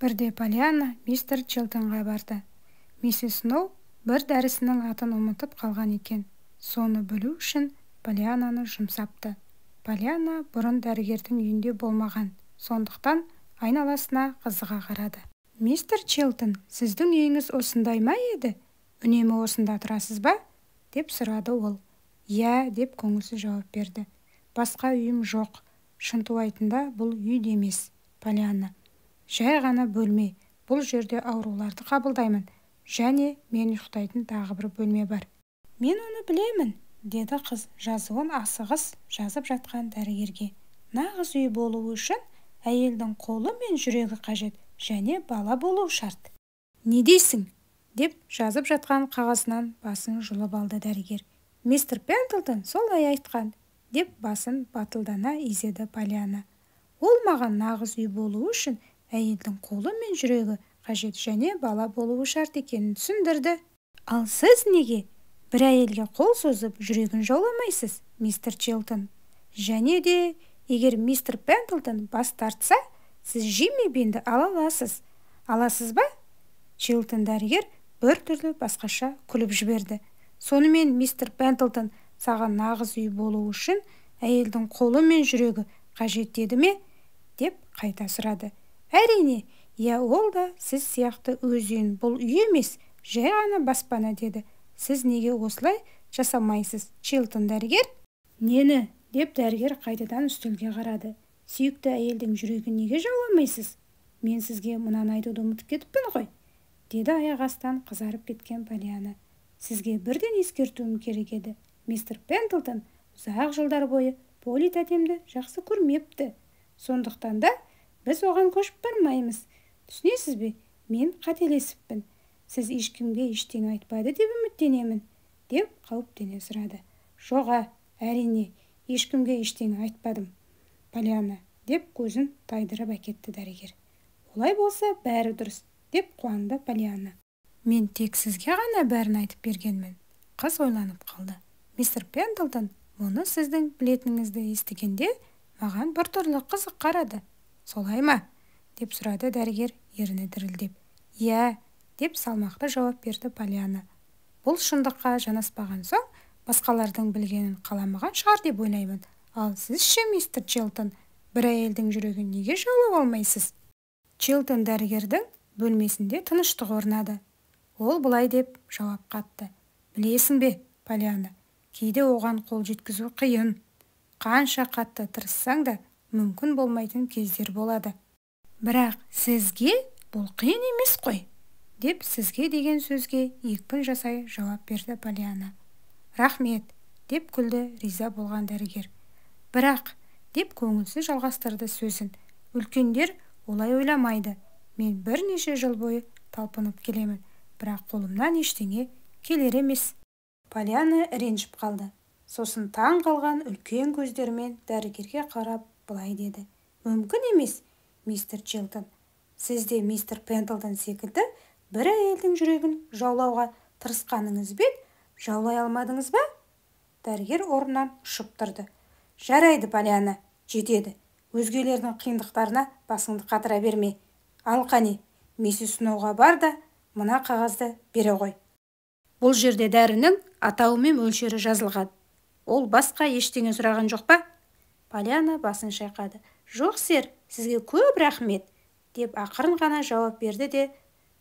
Бірде Полианна мистер Чилтонға барды. Миссис Сноу бір дәрісінің атын ұмытып қалған екен. Соны білу үшін Полианнаны жұмсапты. Полианна бұрын дәрігердің үйінде болмаған, сондықтан айналасына қызыға қарады. «Мистер Чилтон, сіздің үйіңіз осындай ма еді? Үнемі осында тұрасыз ба?» деп сұрады ол. «Иә», деп көңілсіз жауап берді. «Басқа үйім жоқ. Шынтуайтында бұл үй емес, Полианна. Жай ғана бөлме. Бұл жерде ауруларды қабылдаймын. Және мен ұйықтайтын тағы бір бөлме бар». «Мен оны білемін», деді қыз жазуын асығыс жазып жатқан дәрігерге. «Нағыз үй болуы үшін әйелдің қолы мен жүрегі қажет, және бала болу шарт». «Не дейсің?» деп жазып жатқан қағазынан басын жұлып алды дәрігер. «Мистер Пендлтон солай айтқан», деп басын батылдана изеді Полианна. «Ол маған нағыз үй болуы үшін әйелдің қолы мен жүрегі қажет және бала болуы шарт екенін түсіндірді». «Ал сіз неге бір әйелге қол созып жүрегін жауламайсыз, мистер Чилтон? Және де, егер мистер Пендлтон бас тартса, сіз Джимми Бинді ала аласыз ба?» Чилтон дәрігер бір түрлі басқаша күліп жіберді. «Сонымен мистер Пендлтон саған нағыз үй болуы үшін әйелдің қолы мен жүрегі қажет деді ме?» деп қайта сұрады. «Әрине, иә, ол да сіз сияқты өз үйін, бұл үй емес, жай ғана баспана» деді. «Сіз неге осылай жасамайсыз, Чилтон дәрігер?» «Нені?» деп дәрігер қайтадан үстелге қарады. «Сүйікті әйелдің жүрегін неге жауламайсыз? Мен сізге мынаны айтуды ұмытып кетіппін ғой», деді аяқ астан қызарып кеткен Полианна. «Сізге бірден ескертуім керек еді. Мистер Пендлтон ұзақ жылдар бойы Полли тәтемді жақсы көрмепті. Сондықтан да біз оған көшіп бармаймыз. Түсінесіз бе? Мен қателесіппін. Сіз ешкімге ештеңе айтпайды деп үміттенемін», деп қауіптене сұрады. «Жоға, әрине, ешкімге ештеңе айтпадым, Полианна», деп көзін тайдырып әкетті дәрігер. «Олай болса, бәрі дұрыс», деп қуанды Полианна. «Мен тек сізге ғана бәрін айтып бергенмін». Қыз ойланып қалды. «Мистер Пендлтон мұны сіздің білетініңізді естігенде маған біртүрлі қызық қарады. Солай ма?» деп сұрады дәрігер ерні дірілдеп. «Иә», деп салмақты жауап берді Полианна. «Бұл шындыққа жанаспаған соң басқалардың білгенін қаламаған шығар деп ойлаймын. Ал сіз ше, мистер Чилтон, бір әйелдің жүрегін неге жаулап алмайсыз?» Чилтон дәрігердің бөлмесінде тыныштық орнады. Ол былай деп жауап қатты. «Білесің бе, Полианна, кейде оған қол жеткізу қиын. Қанша қатты тырыссаң да мүмкін болмайтын кездер болады. Бірақ сізге бұл қиын емес қой», деп сізге деген сөзге екпін жасай жауап берді Полианна. «Рахмет», деп күлді риза болған дәрігер. «Бірақ», деп көңілсіз жалғастырды сөзін, «үлкендер олай ойламайды. Мен бірнеше жыл бойы талпынып келемін, бірақ қолымнан ештеңе келер емес». Полианна ренжіп қалды. Сосын таң қалған үлкен көздермен дәрігерге қарап былай деді. «Мүмкін емес, мистер Чилтон. Сіз де мистер Пендлтон секілді бір әйелдің жүрегін жаулауға тырысқаныңыз бе, жаулай алмадыңыз ба?» Дәрігер орнынан ұшып тұрды. «Жарайды, Полианна, жетеді. Өзгелердің қиындықтарына басыңды қатыра берме. Ал қане, миссис Сноуға бар да, мына қағазды бере ғой. Бұл жерде дәрінің атауы мен мөлшері жазылған. Ол басқа ештеңе сұраған жоқ па?» Полианна басын шайқады. «Жоқ, сэр, сізге көп рахмет», деп ақырын ғана жауап берді де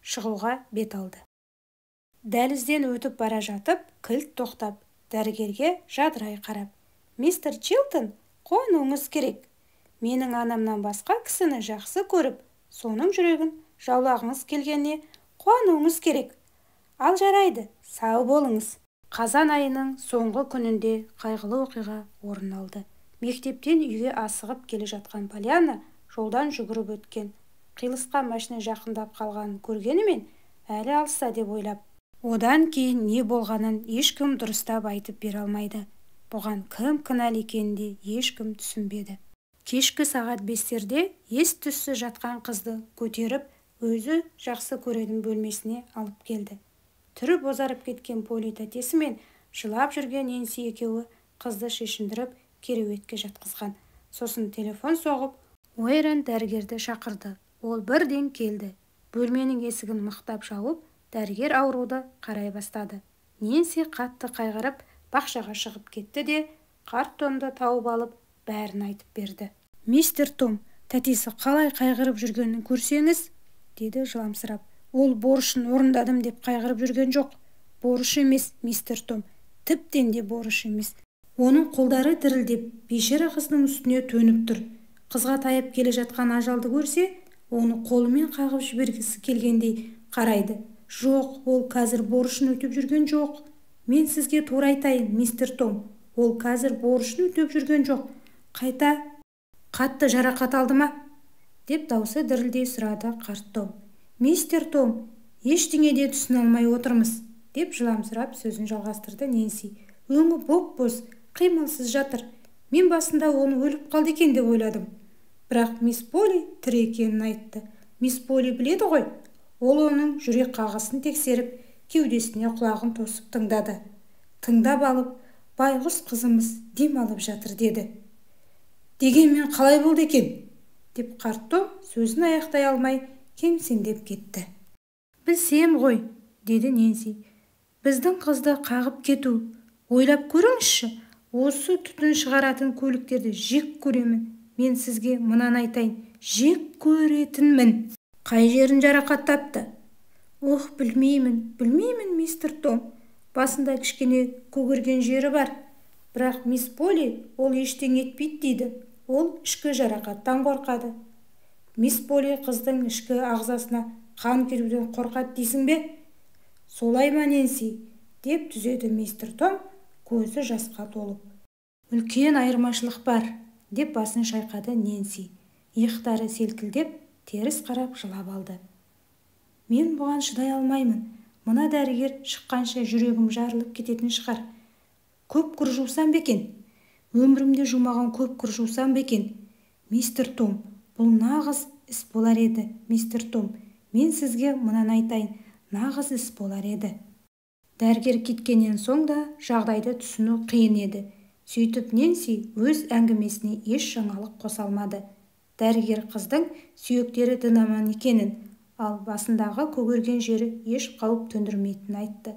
шығуға бет алды. Дәлізден өтіп бара жатып, кілт тоқтап, дәрігерге жадырай қарап. «Мистер Чилтон, қуануыңыз керек. Менің анамнан басқа кісіні жақсы көріп, соның жүрегін жаулағыңыз келгеніне қуануыңыз керек. Ал жарайды, сау болыңыз». Қазан айының соңғы күнінде қайғылы оқиға орын алды. Мектептен үйге асығып келе жатқан Полианна жолдан жүгіріп өткен. Қиылысқа машина жақындап қалғанын көргенімен әлі алыста деп ойлап. Одан кейін не болғанын ешкім дұрыстап айтып бере алмайды. Бұған кім кінәлі екенін де ешкім түсінбеді. Кешкі сағат 5-терде ес-түссіз жатқан қызды көтеріп, өзі жақсы көретін бөлмесіне алып келді. Түрі бозарып кеткен Полли тәтесі мен жылап жүрген Нэнси екеуі қызды шешіндіріп кереуетке жатқызған. Сосын телефон соғып, Уэйрен дәрігерді шақырды. Ол бірден келді. Бөлменің есігін мықтап жауып, дәрігер ауруды қарай бастады. Ненси қатты қайғырып, бақшаға шығып кетті де, қарт Томды тауып алып, бәрін айтып берді. «Мистер Том, тәтесі қалай қайғырып жүргенін көрсеңіз?» деді жыламсырап. «Ол борышын орындадым деп қайғырып жүрген жоқ. Борыш емес, мистер Том, тіптен де борыш емес. Оның қолдары дірілдеп, бейшара қыздың үстіне төніп тұр. Қызға таяп келе жатқан ажалды көрсе, оны қолымен қағып жібергісі келгендей қарайды. Жоқ, ол қазір борышын өтеп жүрген жоқ. Мен сізге тура айтайын, мистер Том, ол қазір борышын өтеп жүрген жоқ. Қайта қатты жарақат алды ма?» деп даусы дірілдей сұрады қарт Том. «Мистер Том, ештеңе де түсіне алмай отырмыз», деп жыламсырап сөзін жалғастырды Ненси. «Өңі боп-боз, қимылсыз жатыр. Мен басында оны өліп қалды екен деп ойладым. Бірақ мисс Полли тірі екенін айтты. Мисс Полли біледі ғой». Ол оның жүрек қағысын тексеріп, кеудесіне құлағын тосып тыңдады. Тыңдап алып, «Байғұс қызымыз дем алып жатыр» деді. «Дегенмен қалай болды екен?» деп қарт Том сөзін аяқтай алмай кемсеңдеп кетті. «Білсем ғой», деді Ненси. «Біздің қызды қағып кету. Ойлап көріңізші, осы түтін шығаратын көліктерді жек көремін. Мен сізге мынаны айтайын, жек көретінмін». «Қай жерін жарақаттапты?» «Ох, білмеймін, мистер Том. Басында кішкене көгерген жері бар. Бірақ мисс Полли ол ештеңе етпейді дейді. Ол ішкі жарақаттан қорқады». «Мисс Полли қыздың ішкі ағзасына қан келуден қорқады дейсің бе?» «Солай ма, Ненси?» деп түзеді мистер Том, көзі жасқа толып. «Үлкен айырмашылық бар», деп басын шайқады Ненси. Иықтары селкілдеп, теріс қарап жылап алды. «Мен бұған шыдай алмаймын. Мына дәрігер шыққанша жүрегім жарылып кететін шығар. Көп құр жусам бекен? Өмірімде жумаған көп құр жусам бекен? Мистер Том, бұл нағыз іс болар еді, мистер Том. Мен сізге мынаны айтайын, нағыз іс болар еді». Дәрігер кеткеннен соң да жағдайды түсіну қиын еді. Сөйтіп Ненси өз әңгімесіне еш жаңалық қоса алмады. Дәрігер қыздың сүйектері дінаман екенін, ал басындағы көгерген жері еш қауіп төндірмейтінін айтты.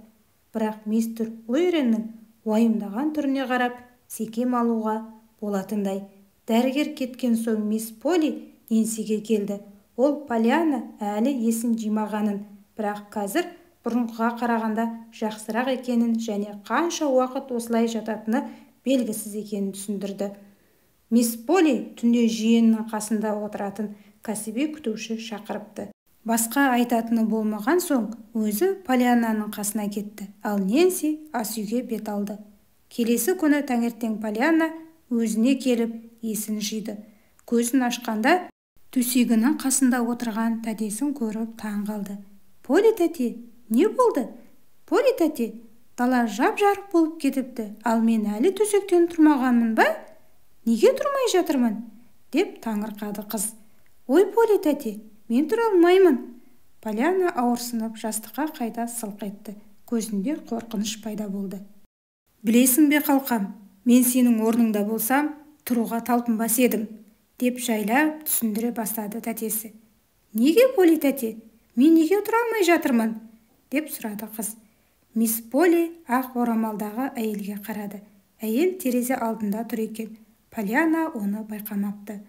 Бірақ мистер Уорреннің уайымдаған түріне қарап, секем алуға болатындай. Дәрігер кеткен соң мисс Полли Ненсиге келді. Ол Поллианна әлі есін жимағанын, бірақ қазір бұрынғыға қарағанда жақсырақ екенін және қанша уақыт осылай жататыны белгісіз екенін түсіндірді. Мисс Полли түнде жиенінің қасында отыратын кәсіби күтуші шақырыпты. Басқа айтатыны болмаған соң, өзі Поллианнаның қасына кетті, ал Ненси ас үйге бет алды. Келесі күні таңертең Поллианна өзіне келіп, есін жиды. Көзін ашқанда, төсегінің қасында отырған тәтесін көріп таң қалды. «Полли тәте, не болды? Полли тәте, дала жап-жарық болып кетіпті, ал мен әлі төсектен тұрмағанмын ба? Неге тұрмай жатырмын?» деп таңырқады қыз. «Ой, Полли тәте, мен тұра алмаймын». Поллианна ауырсынып жастыққа қайта сылқ етті. Көзінде қорқыныш пайда болды. «Білесің бе қалқам, мен сенің орныңда болсам, тұруға талпынбас едім», деп жайлап түсіндіре бастады тәтесі. «Неге, Полли тәте, мен неге тұра алмай жатырмын?» деп сұрады қыз. Мисс Полли ақ орамалдағы әйелге қарады. Әйел терезе алдында тұр екен. Поллианна оны байқамапты.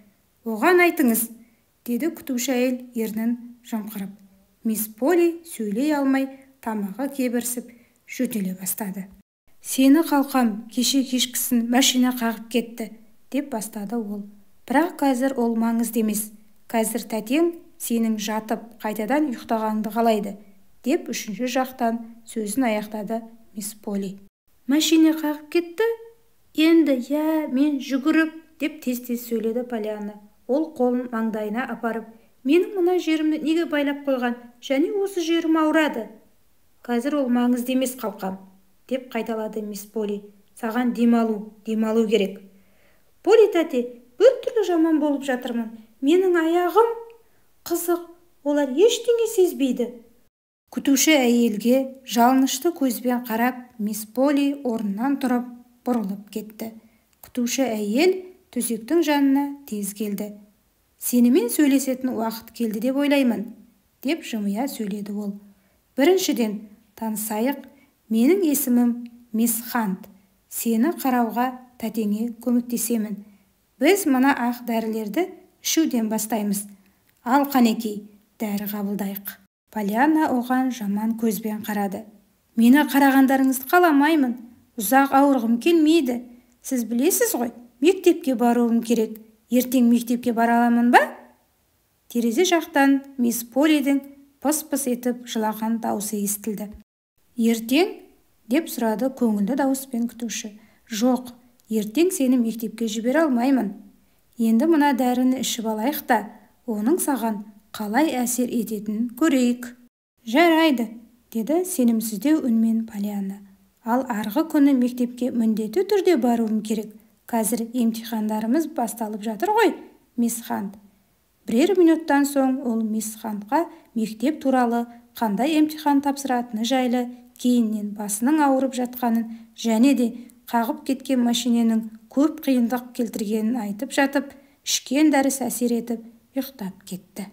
«Оған айтыңыз», деді күтуші әйел ернін жымқырып. Мисс Полли сөйлей алмай, тамағы кебірсіп, жөтеле бастады. «Сені қалқам кеше кешкісін машина қағып кетті», деп бастады ол. «Бірақ қазір ол маңызды емес. Қазір тәтең сенің жатып, қайтадан ұйықтағанды қалайды», деп үшінші жақтан сөзін аяқтады мисс Полли. «Машина қағып кетті? Енді, мен жүгіріп», деп тез-тез сөйледі Поллианна. Ол қолын маңдайына апарып, «Менің мына жерімді неге байлап қойған, және осы жерім ауырады?» «Қазір ол маңызды емес қалқам», деп қайталады мисс Полли. «Саған демалу керек». «Полли тәте, біртүрлі жаман болып жатырмын. Менің аяғым...» «Қызық, олар ештеңе сезбейді». Күтуші әйелге жалынышты көзбен қарап, мисс Полли орнынан тұрып, бұрылып кетті. Күтуші әйел төсектің жанына тез келді. Сенімен сөйлесетін уақыт келді деп ойлаймын, деп жымия сөйледі ол. Біріншіден, танысайық, менің есімім мисс Хант. Сені қарауға тәтеңе көмектесемін. Біз мына ақ дәрілерді ішуден бастаймыз. Ал қанекей, дәрі қабылдайық. Полианна оған жаман көзбен қарады. Мені қарағандарыңызды қаламаймын. Ұзақ ауырғым келмейді. Сіз білесіз ғой, мектепке баруым керек. Ертең мектепке бара аламын ба? Терезе жақтан мисс Полидің пыс-пыс етіп жылаған дауысы естілді. Ертең? Деп сұрады көңілді дауыспен күтуші. Жоқ, ертең сені мектепке жібере алмаймын. Енді мына дәріні ішіп алайық та, оның саған қалай әсер ететінін көрейік. Жарайды, деді сенімсіздеу үнмен Полианна. Ал арғы күні мектепке міндетті түрде баруым керек. Қазір емтихандарымыз басталып жатыр ғой, мисс Хант. Бірер минуттан соң ол мисс Хантқа мектеп туралы, қандай емтихан тапсыратыны жайлы, кейіннен басының ауырып жатқанын және де қағып кеткен машиненің көп қиындық келтіргенін айтып жатып, ішкен дәрісі әсер етіп ұйықтап кетті.